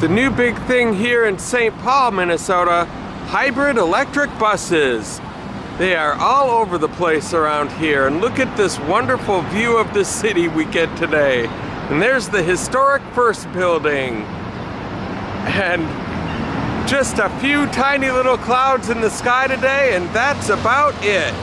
The new big thing here in St. Paul, Minnesota, hybrid electric buses. They are all over the place around here, and look at this wonderful view of the city we get today. And there's the historic First Building. And just a few tiny little clouds in the sky today, and that's about it.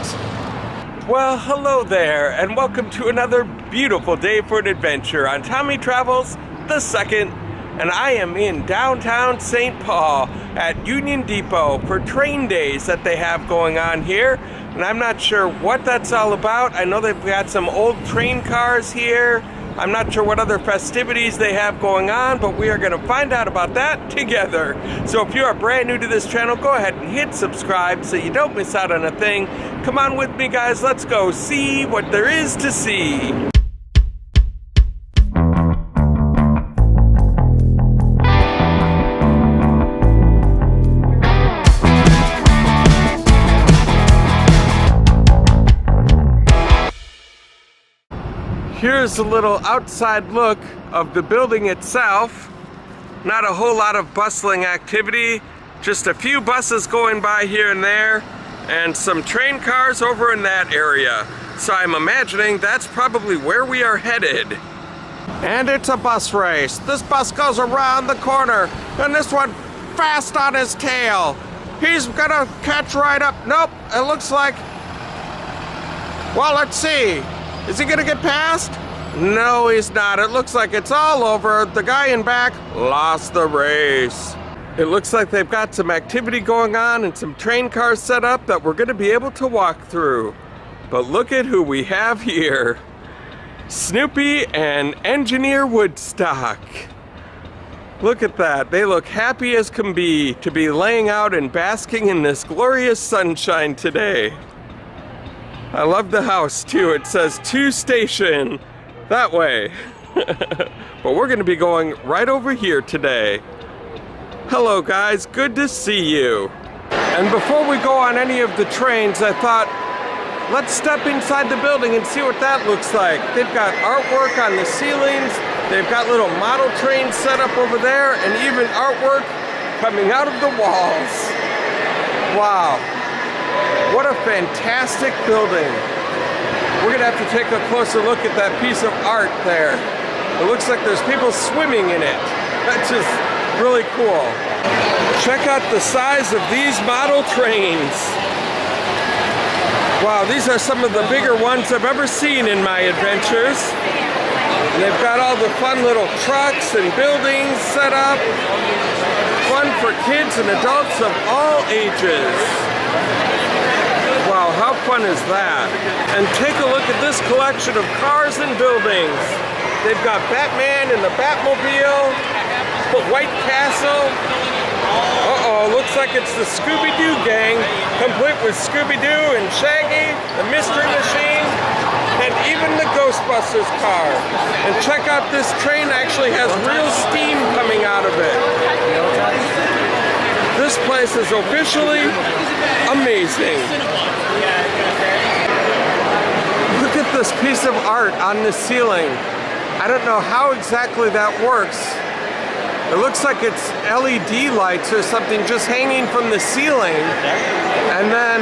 Well, hello there, and welcome to another beautiful day for an adventure on Tommy Travels the Second. And I am in downtown St. Paul at Union Depot for train days that they have going on here. And I'm not sure what that's all about. I know they've got some old train cars here. I'm not sure what other festivities they have going on, but we are going to find out about that together. So if you are brand new to this channel, go ahead and hit subscribe so you don't miss out on a thing. Come on with me, guys. Let's go see what there is to see. Here's a little outside look of the building itself. Not a whole lot of bustling activity, just a few buses going by here and there, and some train cars over in that area. So I'm imagining that's probably where we are headed. And it's a bus race. This bus goes around the corner, and this one fast on his tail. He's gonna catch right up. Nope, it looks like, well, let's see. Is he gonna get past? No, he's not. It looks like it's all over. The guy in back lost the race. It looks like they've got some activity going on and some train cars set up that we're gonna be able to walk through. But look at who we have here. Snoopy and Engineer Woodstock. Look at that. They look happy as can be to be laying out and basking in this glorious sunshine today. I love the house too. It says 2 station that way. But we're gonna be going right over here today. Hello guys, good to see you. And before we go on any of the trains, I thought, let's step inside the building and see what that looks like. They've got artwork on the ceilings. They've got little model trains set up over there, and even artwork coming out of the walls. Wow. What a fantastic building. We're gonna have to take a closer look at that piece of art there. It looks like there's people swimming in it. That's just really cool. Check out the size of these model trains. Wow, these are some of the bigger ones I've ever seen in my adventures. And they've got all the fun little trucks and buildings set up. Fun for kids and adults of all ages. Wow, how fun is that? And take a look at this collection of cars and buildings. They've got Batman and the Batmobile, the White Castle. Uh-oh, looks like it's the Scooby-Doo gang, complete with Scooby-Doo and Shaggy, the Mystery Machine, and even the Ghostbusters car. And check out, this train actually has real steam coming out of it. This place is officially amazing. Look at this piece of art on the ceiling. I don't know how exactly that works. It looks like it's LED lights or something just hanging from the ceiling. And then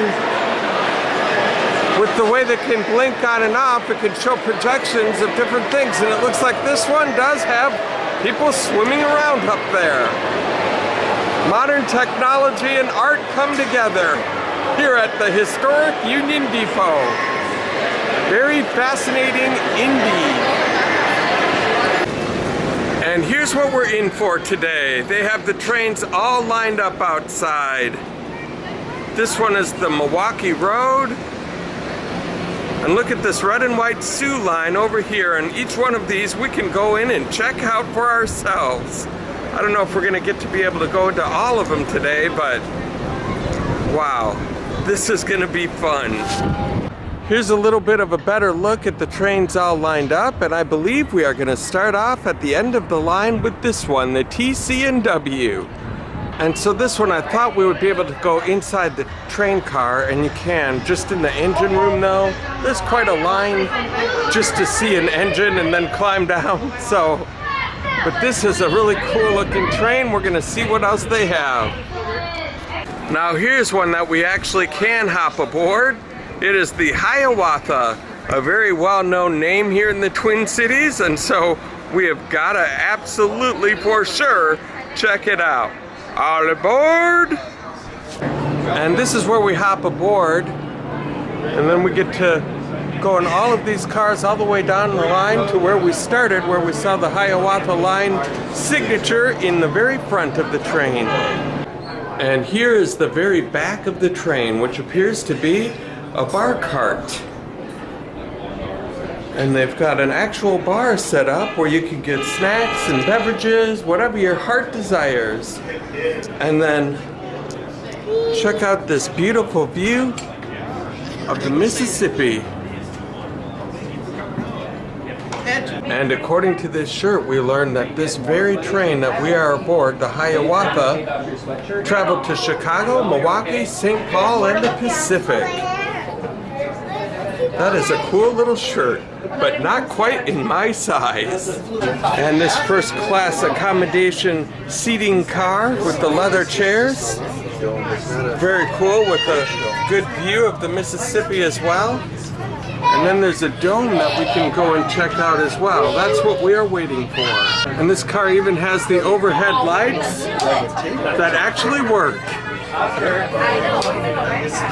with the way they can blink on and off, it can show projections of different things. And it looks like this one does have people swimming around up there. Modern technology and art come together here at the historic Union Depot. Very fascinating indeed. And here's what we're in for today. They have the trains all lined up outside. This one is the Milwaukee Road. And look at this red and white Sioux line over here. And each one of these we can go in and check out for ourselves. I don't know if we're gonna get to be able to go into all of them today, but wow, this is gonna be fun. Here's a little bit of a better look at the trains all lined up, and I believe we are gonna start off at the end of the line with this one, the TC&W. And so this one, I thought we would be able to go inside the train car, and you can, just in the engine room though. There's quite a line just to see an engine and then climb down, so But this is a really cool looking train. We're gonna see what else they have. Now here's one that we actually can hop aboard. It is the Hiawatha, a very well-known name here in the Twin Cities, and so we have gotta absolutely for sure check it out. All aboard! And this is where we hop aboard, and then we get to go in all of these cars all the way down the line to where we started, where we saw the Hiawatha line signature in the very front of the train. And here is the very back of the train, which appears to be a bar cart. And they've got an actual bar set up where you can get snacks and beverages, whatever your heart desires. And then check out this beautiful view of the Mississippi. And according to this shirt, we learned that this very train that we are aboard, the Hiawatha, traveled to Chicago, Milwaukee, St. Paul, and the Pacific. That is a cool little shirt, but not quite in my size. And this first class accommodation seating car with the leather chairs. Very cool, with a good view of the Mississippi as well. And then there's a dome that we can go and check out as well. That's what we are waiting for. And this car even has the overhead lights that actually work.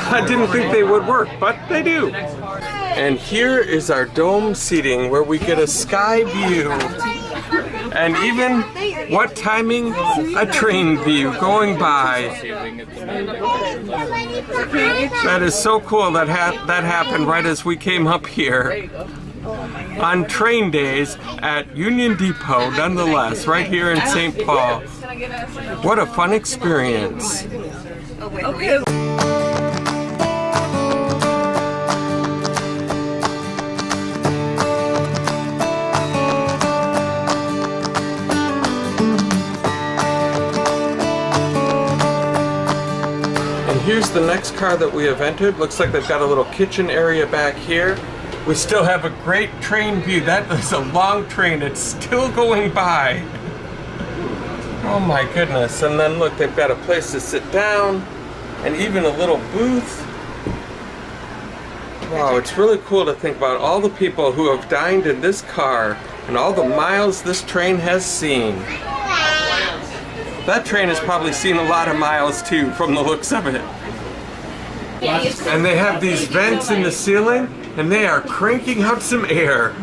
I didn't think they would work, but they do. And here is our dome seating where we get a sky view. And even, what timing, a train view going by. That is so cool that that happened right as we came up here. On train days at Union Depot, nonetheless, right here in St. Paul. What a fun experience. Okay. Here's the next car that we have entered. Looks like they've got a little kitchen area back here. We still have a great train view. That is a long train. It's still going by. Oh my goodness. And then look, they've got a place to sit down and even a little booth. Wow, it's really cool to think about all the people who have dined in this car and all the miles this train has seen. That train has probably seen a lot of miles too, from the looks of it. And they have these vents in the ceiling, and they are cranking out some air.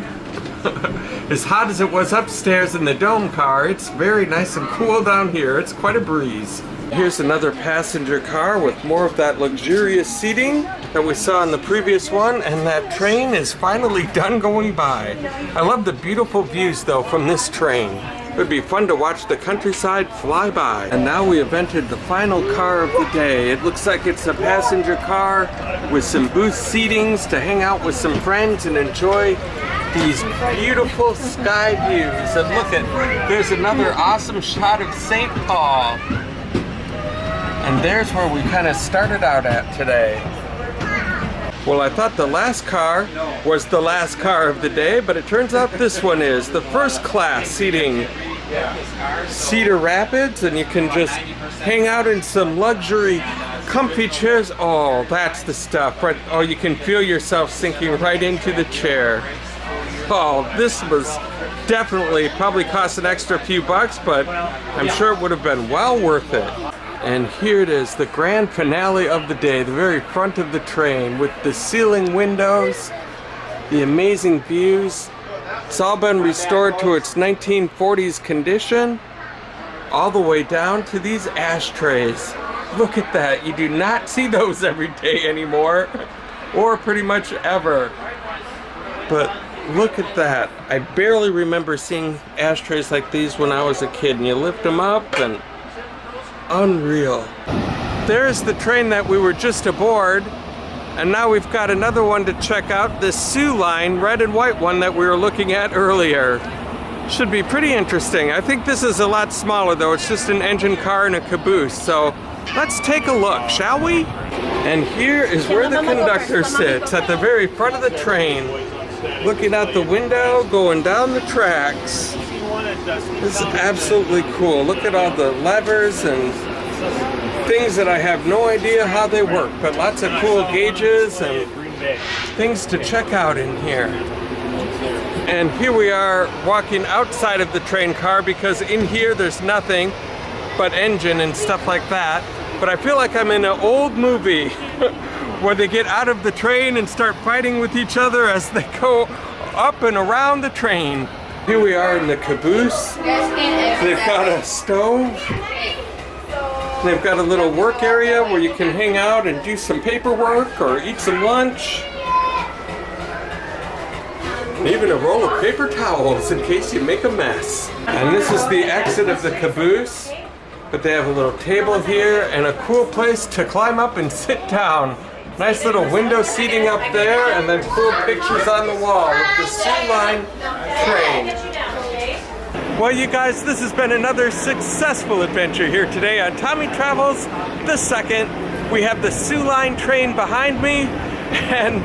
As hot as it was upstairs in the dome car, it's very nice and cool down here. It's quite a breeze. Here's another passenger car with more of that luxurious seating that we saw in the previous one, and that train is finally done going by. I love the beautiful views though from this train. It would be fun to watch the countryside fly by. And now we have entered the final car of the day. It looks like it's a passenger car with some booth seatings to hang out with some friends and enjoy these beautiful sky views. And look at, there's another awesome shot of St. Paul. And there's where we kind of started out at today. Well, I thought the last car was the last car of the day, but it turns out this one is the first class seating. Cedar Rapids, and you can just hang out in some luxury comfy chairs. Oh, that's the stuff. Right? Oh, you can feel yourself sinking right into the chair. Oh, this was definitely probably cost an extra few bucks, but I'm sure it would have been well worth it. And here it is, the grand finale of the day, the very front of the train with the ceiling windows, the amazing views. It's all been restored to its 1940s condition, all the way down to these ashtrays. Look at that, you do not see those every day anymore, or pretty much ever. But look at that. I barely remember seeing ashtrays like these when I was a kid, and you lift them up and unreal. There's the train that we were just aboard, and now we've got another one to check out, this Sioux line, red and white one that we were looking at earlier. Should be pretty interesting. I think this is a lot smaller though. It's just an engine car and a caboose. So let's take a look, shall we? And here is where the conductor sits, at the very front of the train, looking out the window, going down the tracks. This is absolutely cool. Look at all the levers and things that I have no idea how they work, but lots of cool gauges and things to check out in here. And here we are walking outside of the train car because in here there's nothing but engine and stuff like that. But I feel like I'm in an old movie where they get out of the train and start fighting with each other as they go up and around the train. Here we are in the caboose. They've got a stove. They've got a little work area where you can hang out and do some paperwork or eat some lunch. Even a roll of paper towels in case you make a mess. And this is the exit of the caboose. But they have a little table here and a cool place to climb up and sit down. Nice little window seating up there, and then cool pictures on the wall of the Soo Line train. Well, you guys, this has been another successful adventure here today on Tommy Travels the Second. We have the Soo Line train behind me, and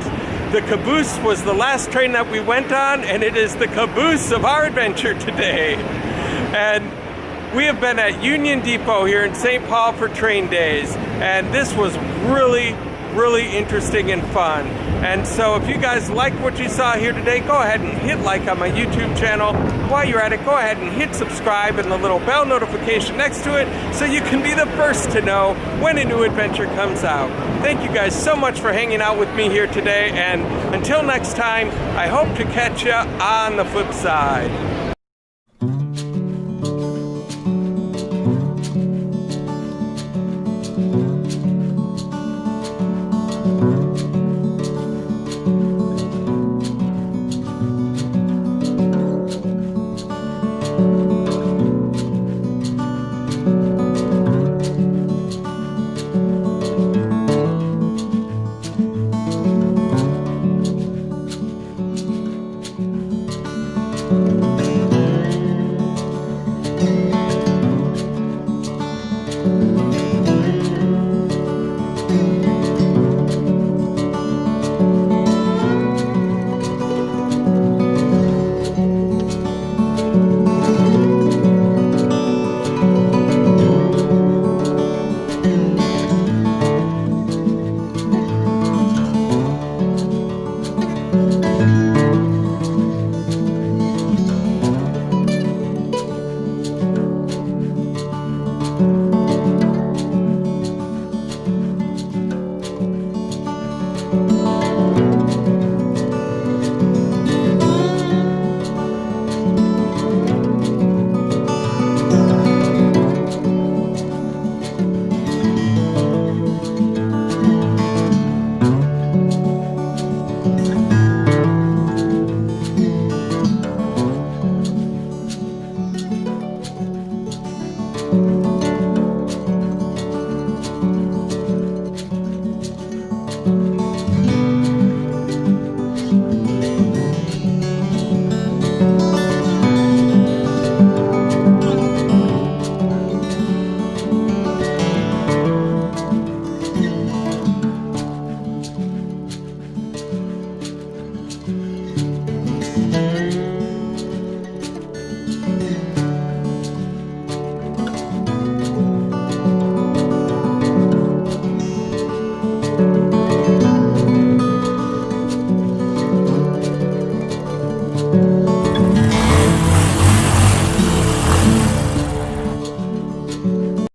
the caboose was the last train that we went on, and it is the caboose of our adventure today. And we have been at Union Depot here in St. Paul for train days, and this was really interesting and fun. And so if you guys like what you saw here today, go ahead and hit like on my YouTube channel. While you're at it, go ahead and hit subscribe and the little bell notification next to it so you can be the first to know when a new adventure comes out. Thank you guys so much for hanging out with me here today, and until next time, I hope to catch you on the flip side.